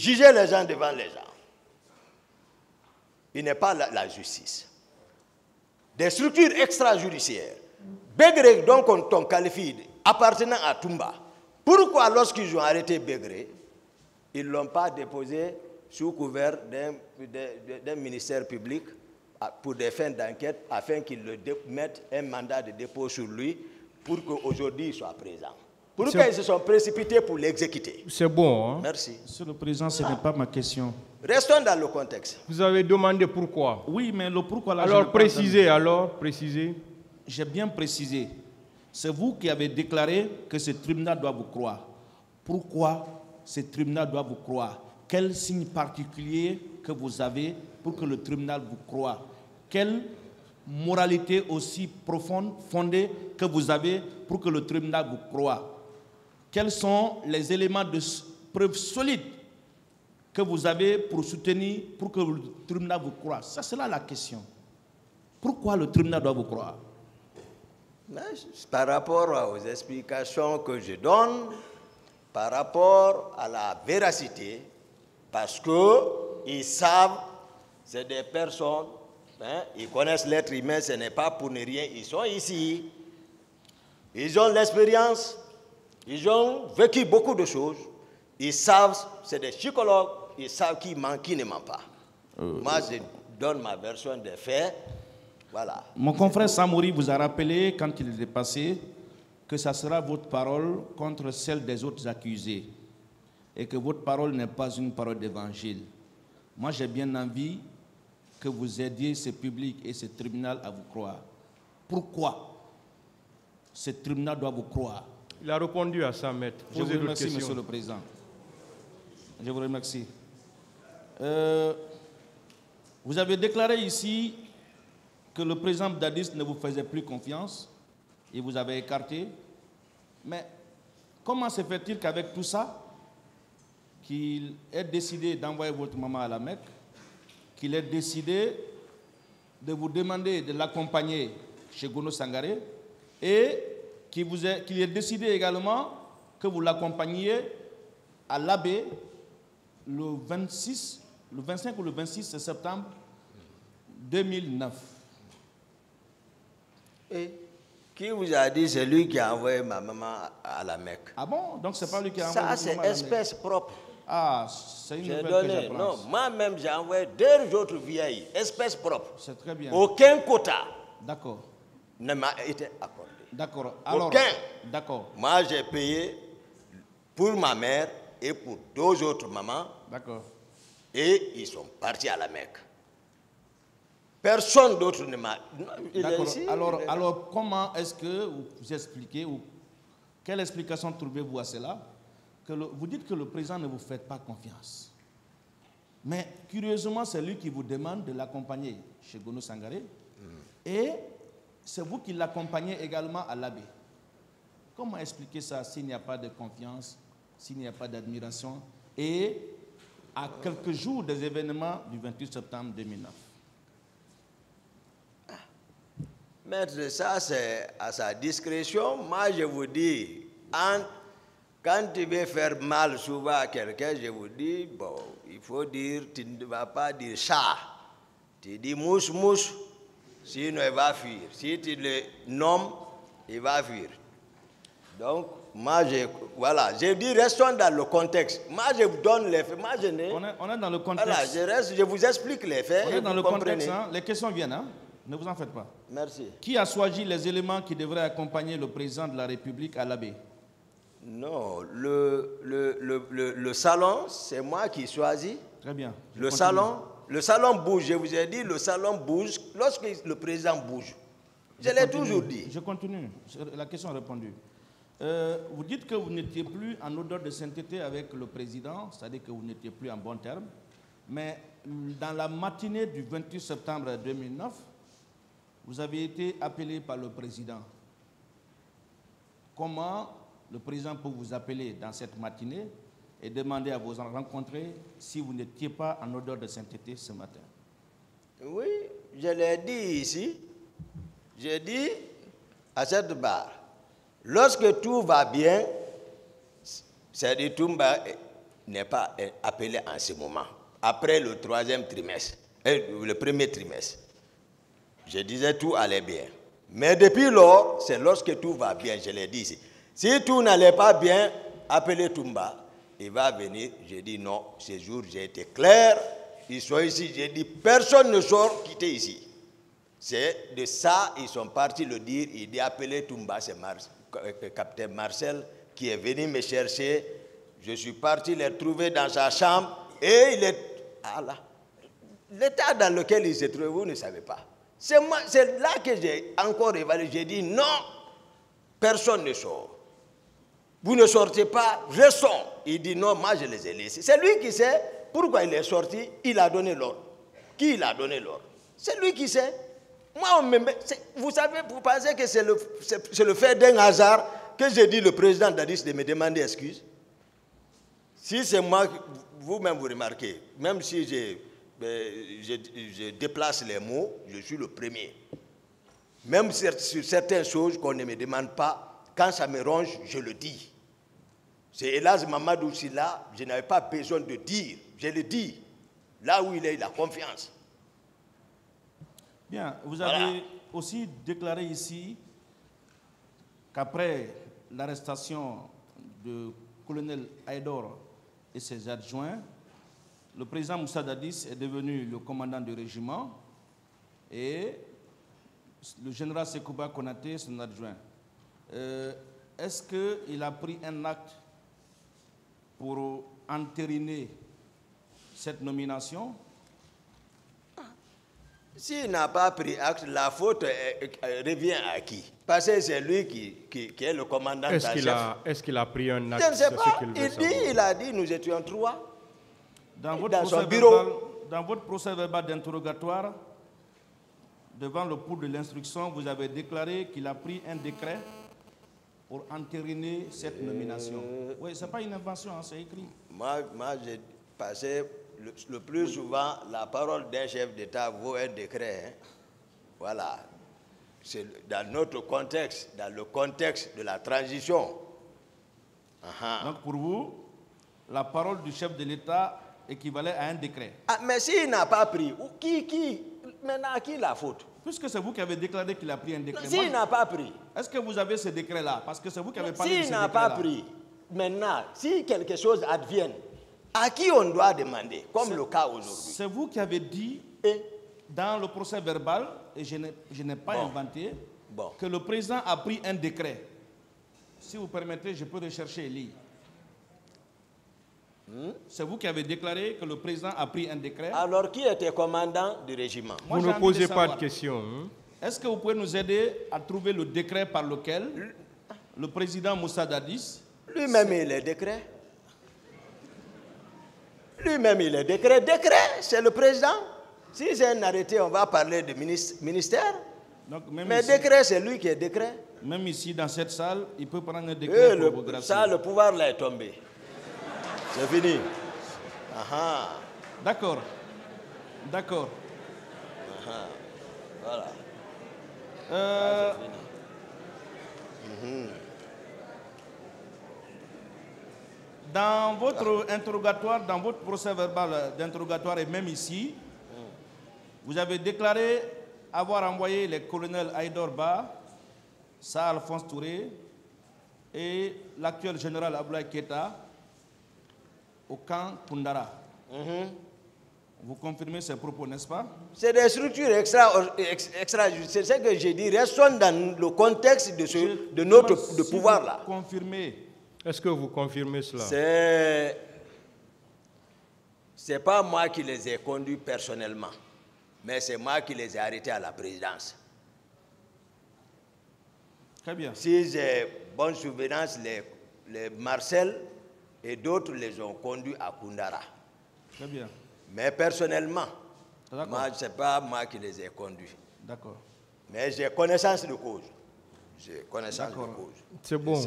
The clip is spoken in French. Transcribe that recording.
juger les gens devant les gens. Il n'est pas la justice. Des structures extrajudiciaires, Begré, donc on qualifie, appartenant à Toumba, pourquoi lorsqu'ils ont arrêté Begré, ils ne l'ont pas déposé sous couvert d'un ministère public pour des fins d'enquête, afin qu'ils le mettent un mandat de dépôt sur lui pour qu'aujourd'hui il soit présent. Pourquoi ils se sont précipités pour l'exécuter? C'est bon. Hein? Merci. Monsieur le Président, ce n'est pas ma question. Restons dans le contexte. Vous avez demandé pourquoi. Oui, mais le pourquoi là... Alors précisez, précisez. J'ai bien précisé. C'est vous qui avez déclaré que ce tribunal doit vous croire. Pourquoi ce tribunal doit vous croire? Quel signe particulier que vous avez pour que le tribunal vous croie? Quelle moralité aussi profonde, fondée que vous avez pour que le tribunal vous croie? Quels sont les éléments de preuve solides que vous avez pour soutenir, pour que le tribunal vous croie? Ça, c'est là la question. Pourquoi le tribunal doit vous croire? Par rapport aux explications que je donne, par rapport à la véracité, parce qu'ils savent, c'est des personnes, hein, ils connaissent l'être humain, ce n'est pas pour ne rien, ils sont ici, ils ont l'expérience, ils ont vécu beaucoup de choses, ils savent, c'est des psychologues, ils savent qui ment, qui ne ment pas. Moi, je donne ma version des faits. Voilà. Mon confrère Samori vous a rappelé, quand il est passé, que ça sera votre parole contre celle des autres accusés et que votre parole n'est pas une parole d'évangile. Moi, j'ai bien envie que vous aidiez ce public et ce tribunal à vous croire. Pourquoi ce tribunal doit vous croire? Il a répondu à ça, maître. Je vous remercie, Monsieur le Président. Je vous remercie. Vous avez déclaré ici que le président Dadis ne vous faisait plus confiance et vous avez écarté. Mais comment se fait-il qu'avec tout ça, qu'il ait décidé d'envoyer votre maman à la Mecque, qu'il ait décidé de vous demander de l'accompagner chez Gono Sangaré et qu'il ait décidé également que vous l'accompagniez à l'abbé le 25 ou le 26 septembre 2009. Et qui vous a dit c'est lui qui a envoyé ma maman à la Mecque? Ah bon? Donc c'est pas lui qui a envoyé. Ça, c'est espèce propre. Ah, c'est une nouvelle que j'apprends. Non, moi-même j'ai envoyé 2 autres vieilles, espèce propre. C'est très bien. Aucun quota ne m'a été accordé. D'accord. Alors, aucun. D'accord. Moi j'ai payé pour ma mère et pour 2 autres mamans. D'accord. Et ils sont partis à la Mecque. Personne d'autre ne m'a... D'accord. Alors, comment est-ce que vous expliquez, ou quelle explication trouvez-vous à cela? Vous dites que le président ne vous fait pas confiance. Mais curieusement, c'est lui qui vous demande de l'accompagner chez Gono Sangaré. Et c'est vous qui l'accompagnez également à l'abbé. Comment expliquer ça s'il n'y a pas de confiance, s'il n'y a pas d'admiration, et à quelques jours des événements du 28 septembre 2009? Maître, ça c'est à sa discrétion. Moi je vous dis, quand tu veux faire mal souvent à quelqu'un, je vous dis, bon, il faut dire, tu ne vas pas dire chat. Tu dis mouche, mouche, sinon il va fuir. Si tu le nommes, il va fuir. Donc, moi, voilà, je dis, restons dans le contexte. Moi, je vous donne les faits. Moi, je n'ai... On est dans le contexte. Voilà, je vous explique les faits. On est dans le contexte, hein? Les questions viennent, hein? Ne vous en faites pas. Merci. Qui a choisi les éléments qui devraient accompagner le président de la République à l'abbé? Non, le salon, c'est moi qui choisis. Très bien. Le salon bouge. Je vous ai dit, le salon bouge lorsque le président bouge. Je l'ai toujours dit. Je continue. La question est répondue. Vous dites que vous n'étiez plus en odeur de sainteté avec le président, c'est-à-dire que vous n'étiez plus en bon terme. Mais dans la matinée du 28 septembre 2009, vous avez été appelé par le président. Comment le président peut vous appeler dans cette matinée et demander à vous en rencontrer si vous n'étiez pas en odeur de sainteté ce matin? Oui, je l'ai dit ici. J'ai dit à cette barre, lorsque tout va bien, c'est-à-dire n'est pas appelé en ce moment. Après le troisième trimestre, le premier trimestre, je disais tout allait bien. Mais depuis lors, c'est lorsque tout va bien, je l'ai dit ici. Si tout n'allait pas bien, appelez Toumba. Il va venir, j'ai dit non, ce jour j'ai été clair, ils sont ici, j'ai dit personne ne sort quitter ici. C'est de ça, ils sont partis le dire, il dit appelez Toumba, c'est capitaine Marcel qui est venu me chercher. Je suis parti les trouver dans sa chambre et il est... Ah là, l'état dans lequel il se trouve, vous ne savez pas. C'est là que j'ai encore évalué, j'ai dit non, personne ne sort. Vous ne sortez pas, restons. Il dit non, moi je les ai laissés. C'est lui qui sait pourquoi il est sorti, il a donné l'ordre. Qui il a donné l'ordre? C'est lui qui sait. Moi, vous savez, vous pensez que c'est le fait d'un hasard que j'ai dit le président Dadis de me demander excuse? Si c'est moi, vous-même vous remarquez, même si je déplace les mots, je suis le premier. Même sur certaines choses qu'on ne me demande pas, quand ça me ronge, je le dis. C'est Elhadj Mamadou Sylla, je n'avais pas besoin de dire, je le dis. Là où il est, il a confiance. Bien, vous avez aussi déclaré ici qu'après l'arrestation du colonel Aïdor et ses adjoints, le président Moussa Dadis est devenu le commandant du régiment et le général Sekouba Konaté son adjoint. Est-ce qu'il a pris un acte pour entériner cette nomination? S'il n'a pas pris acte, la faute revient à qui? Parce que c'est lui qui est le commandant en chef. Est-ce qu'il a pris un acte? Je ne sais pas. Il a dit, nous étions 3. Dans son bureau. Dans votre procès verbal d'interrogatoire, devant le pouls de l'instruction, vous avez déclaré qu'il a pris un décret pour entériner cette nomination. Oui, ce n'est pas une invention, hein, c'est écrit. Moi j'ai passé le plus souvent, la parole d'un chef d'État vaut un décret. Hein. Voilà. C'est dans notre contexte, dans le contexte de la transition. Donc pour vous, la parole du chef de l'État équivalait à un décret. Ah, mais s'il n'a pas pris, maintenant à qui la faute? Puisque c'est vous qui avez déclaré qu'il a pris un décret. S'il n'a pas pris. Est-ce que vous avez ce décret-là? Parce que c'est vous qui avez parlé de ce décret-là. S'il n'a pas pris, maintenant, si quelque chose advienne, à qui on doit demander, comme le cas aujourd'hui? C'est vous qui avez dit, dans le procès verbal, et je n'ai pas inventé, que le président a pris un décret. Si vous permettez, je peux rechercher et lire. C'est vous qui avez déclaré que le président a pris un décret. Alors, qui était commandant du régiment? Vous ne posez pas de questions. Hein? Est-ce que vous pouvez nous aider à trouver le décret par lequel le président Moussa Dadis... Lui-même, il est décret. Lui-même, il est décret. Décret, c'est le président. Si c'est un arrêté, on va parler de ministère. Donc, mais ici, décret, c'est lui qui est décret. Même ici, dans cette salle, il peut prendre un décret pour vous gracier. Ça, le pouvoir là est tombé. C'est fini. D'accord. D'accord. Voilà. Dans votre interrogatoire, dans votre procès verbal d'interrogatoire et même ici, vous avez déclaré avoir envoyé les colonels Aïdor Ba, Sa Alphonse Touré et l'actuel général Abdoulaye Keïta au camp Koundara. Vous confirmez ces propos, n'est-ce pas? C'est des structures extra-judiciaires. C'est ce que j'ai dit. Restons dans le contexte de notre pouvoir là. Confirmez. Est-ce que vous confirmez cela? C'est pas moi qui les ai conduits personnellement, mais c'est moi qui les ai arrêtés à la présidence. Très bien. Si j'ai bonne souvenance, les Marcel et d'autres les ont conduits à Koundara. Très bien. Mais personnellement, moi, ce n'est pas moi qui les ai conduits. D'accord. Mais j'ai connaissance de cause. J'ai connaissance de cause. C'est bon.